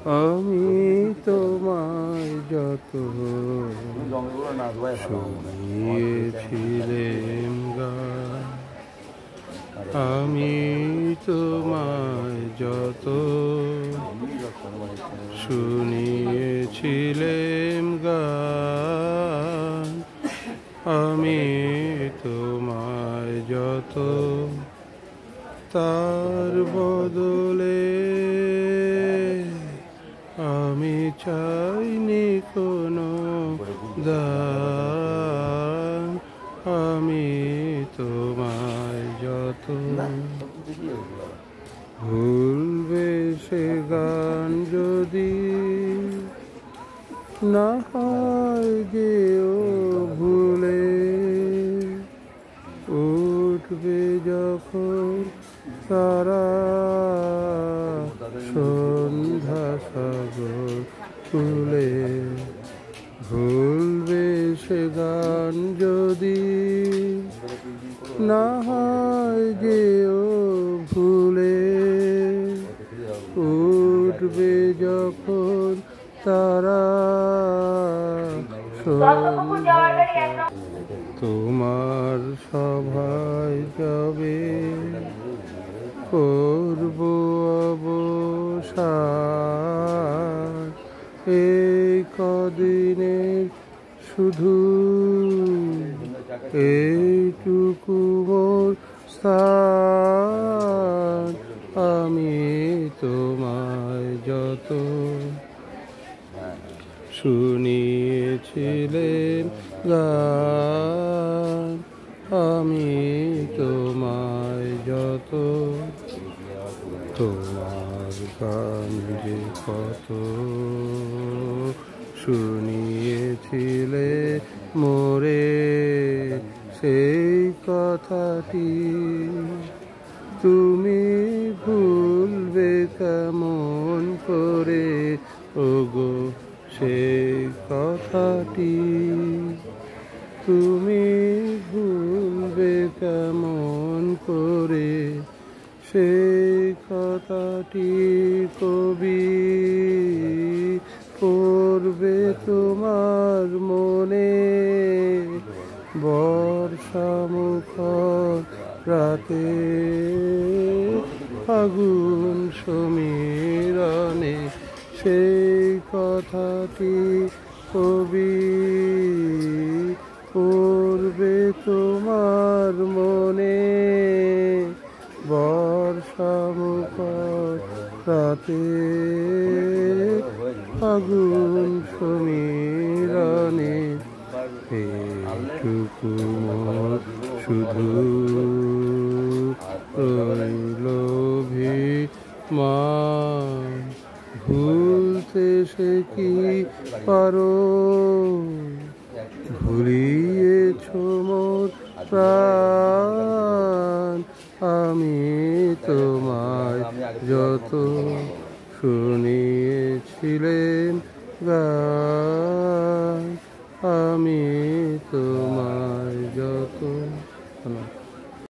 আমি তোমায় যত শুনিয়েছিলেম গান, আমি তোমায় যত শুনিয়েছিলেম গান, আমি তোমায় যত তার বদলে আমি চাইনি কোনো দান, আমি তোমায় যত ভুলবে সে গান যদি না হয় গেও ভুলে, উঠবে যখন তারা সন্ধ্যা সাগর তুলে, ভুলবে সে গান যদি না হয় গেও ভুলে, উঠবে যখন তারা তোমার সভায় যাবে করব অবসান, এই কদিনের শুধু এইটুকু মোর স্থান, আমি তোমায় যত শুনিয়েছিলেন গান, আমি তোমায় যত তোমার গান যে কত শুনিয়েছিলে মোরে, সেই কথাটি তুমি ভুলবে কেমন করে ওগো, সেই কথাটি তুমি ভুলবে কেমন করে, সেই কথাটি কবি পড়বে তোমার মনে, বর্ষা মুখর রাতে ফাগুন সমীরণে, সেই কথাটি কবি পড়বে তোমার মনে, বর্ষা মুখর রাতে ফাগুন সমীরণে, এইটুকু মোর শুধু রইল অভিমান, ভুলতে সে কি পারো, ভুলিয়েছ মোর প্রাণ, আমি তোমায় যত শুনিয়েছিলেন গান, আমি তোমায়